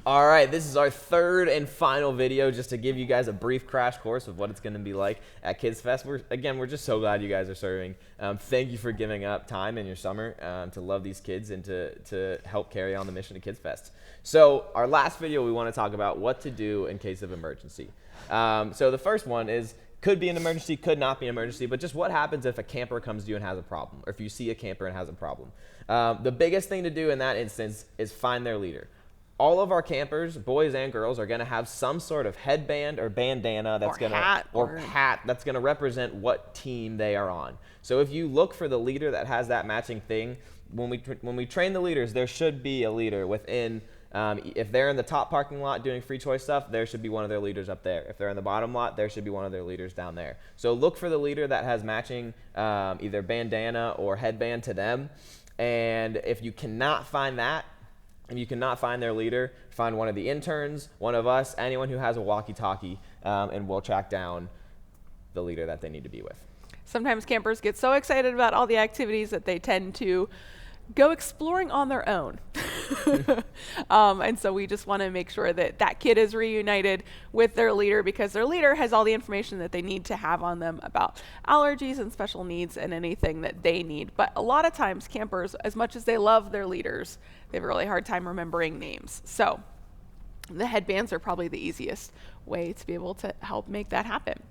All right, this is our third and final video just to give you guys a brief crash course of what it's going to be like at Kids Fest. We're just so glad you guys are serving. Thank you for giving up time in your summer to love these kids and to help carry on the mission of Kids Fest. So our last video, we want to talk about what to do in case of emergency. So the first one is, could be an emergency, could not be an emergency, but just what happens if a camper comes to you and has a problem, or if you see a camper and has a problem. The biggest thing to do in that instance is find their leader. All of our campers, boys and girls, are going to have some sort of headband or bandana that's going to hat that's going to represent what team they are on. So if you look for the leader that has that matching thing, when we train the leaders, there should be a leader within. If they're in the top parking lot doing free choice stuff, there should be one of their leaders up there. If they're in the bottom lot, there should be one of their leaders down there. So look for the leader that has matching either bandana or headband to them. And if you cannot find that, and you cannot find their leader, find one of the interns, one of us, anyone who has a walkie-talkie, and we'll track down the leader that they need to be with. Sometimes campers get so excited about all the activities that they tend to go exploring on their own. And so we just want to make sure that that kid is reunited with their leader, because their leader has all the information that they need to have on them about allergies and special needs and anything that they need. But a lot of times campers, as much as they love their leaders, they have a really hard time remembering names. So the headbands are probably the easiest way to be able to help make that happen.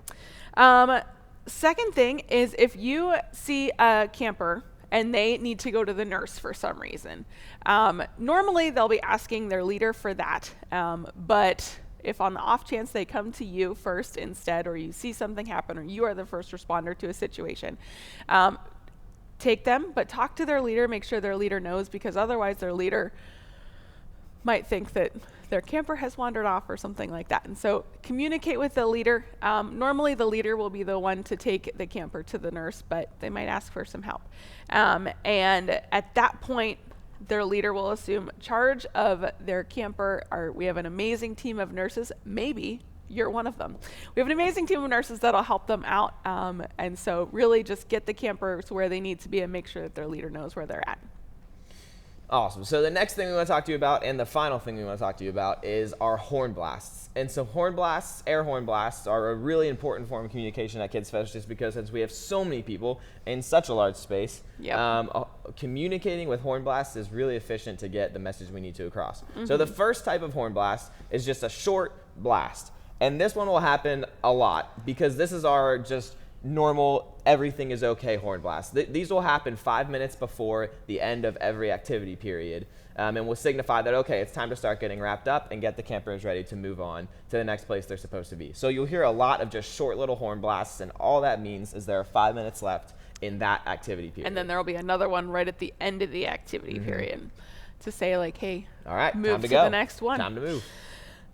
Second thing is, if you see a camper and they need to go to the nurse for some reason, normally they'll be asking their leader for that. But if on the off chance they come to you first instead, or you see something happen, or you are the first responder to a situation, take them, but talk to their leader, make sure their leader knows, because otherwise their leader might think that their camper has wandered off or something like that. And so communicate with the leader. Normally the leader will be the one to take the camper to the nurse, but they might ask for some help. And at that point, their leader will assume charge of their camper. We have an amazing team of nurses. Maybe you're one of them. We have an amazing team of nurses that'll help them out. And so really just get the camper to where they need to be and make sure that their leader knows where they're at. Awesome. So the next thing we want to talk to you about, and the final thing we want to talk to you about, is our horn blasts. And so horn blasts, air horn blasts, are a really important form of communication at Kids Fest, just because since we have so many people in such a large space, communicating with horn blasts is really efficient to get the message we need to across. Mm-hmm. So the first type of horn blast is just a short blast. And this one will happen a lot, because this is our just normal, everything is okay horn blast. These will happen 5 minutes before the end of every activity period, and will signify that, okay, it's time to start getting wrapped up and get the campers ready to move on to the next place they're supposed to be. So you'll hear a lot of just short little horn blasts, and all that means is there are 5 minutes left in that activity period. And then there will be another one right at the end of the activity period to say, like, hey, all right, move time to to go. the next one. Time to move.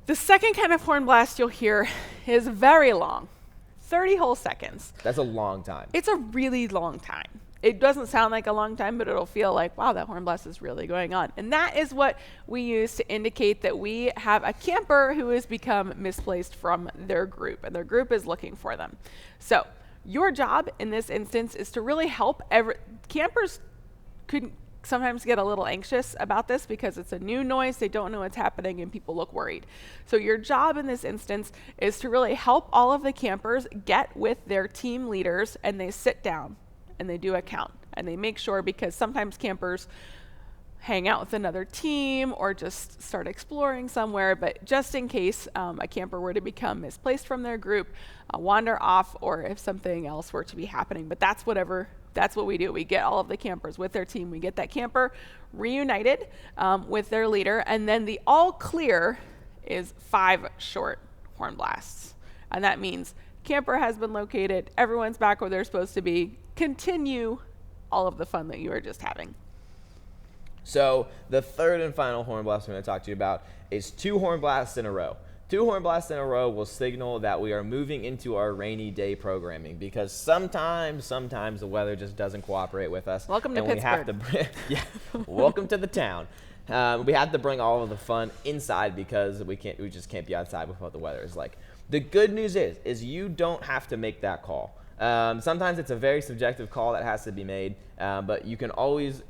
The second kind of horn blast you'll hear is very long. 30 whole seconds. That's a long time. It's a really long time. It doesn't sound like a long time, but it'll feel like, wow, that horn blast is really going on. And that is what we use to indicate that we have a camper who has become misplaced from their group, and their group is looking for them. So your job in this instance is to really help. Campers could sometimes get a little anxious about this because it's a new noise, they don't know what's happening, and people look worried. So your job in this instance is to really help all of the campers get with their team leaders, and they sit down and they do a count, and they make sure, because sometimes campers hang out with another team or just start exploring somewhere, but just in case a camper were to become misplaced from their group, wander off, or if something else were to be happening. But that's what we do. We get all of the campers with their team. We get that camper reunited with their leader, and then the all clear is 5 short horn blasts. And that means camper has been located, everyone's back where they're supposed to be. Continue all of the fun that you were just having. So the third and final horn blast I'm going to talk to you about is 2 horn blasts in a row. 2 horn blasts in a row will signal that we are moving into our rainy day programming, because sometimes the weather just doesn't cooperate with us. Welcome to Pittsburgh. Welcome to the town. We have to bring all of the fun inside, because we just can't be outside with what the weather is like. The good news is you don't have to make that call. Sometimes it's a very subjective call that has to be made, but you can always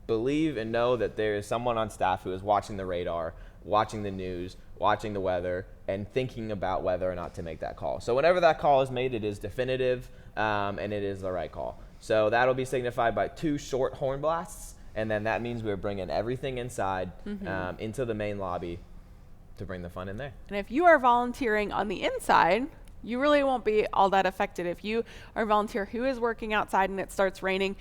believe and know that there is someone on staff who is watching the radar watching the news, watching the weather, and thinking about whether or not to make that call. So whenever that call is made, it is definitive, and it is the right call. So that'll be signified by 2 short horn blasts, and then that means we're bringing everything inside into the main lobby to bring the fun in there. And if you are volunteering on the inside, you really won't be all that affected. If you are a volunteer who is working outside and it starts raining,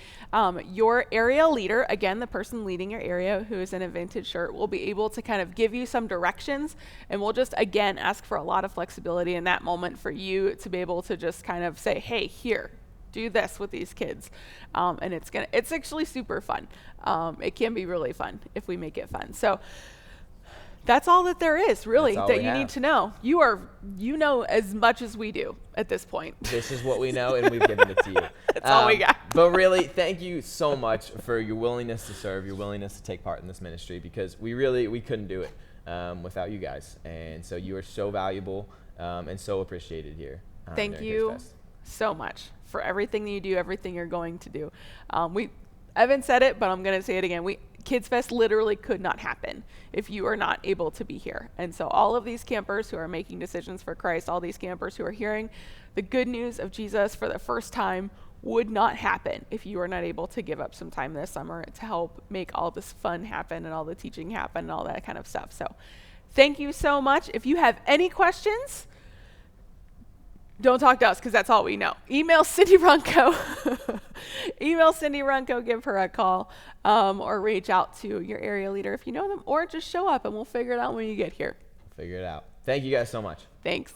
your area leader, again, the person leading your area who is in a vintage shirt, will be able to kind of give you some directions, and we'll just, again, ask for a lot of flexibility in that moment for you to be able to just kind of say, hey, here, do this with these kids. And it's actually super fun. It can be really fun if we make it fun. So that's all that there is, really, that you need to know. You know as much as we do at this point. This is what we know, and we've given it to you. That's all we got. But really, thank you so much for your willingness to serve, your willingness to take part in this ministry, because we couldn't do it without you guys. And so you are so valuable and so appreciated here. Thank you so much for everything that you do, everything you're going to do. Evan said it, but I'm going to say it again. Kids Fest literally could not happen if you are not able to be here. And so all of these campers who are making decisions for Christ, all these campers who are hearing the good news of Jesus for the first time, would not happen if you are not able to give up some time this summer to help make all this fun happen and all the teaching happen and all that kind of stuff. So thank you so much. If you have any questions, don't talk to us, because that's all we know. Email Cindy Runco. Email Cindy Runco, give her a call, or reach out to your area leader if you know them, or just show up and we'll figure it out when you get here. Figure it out. Thank you guys so much. Thanks.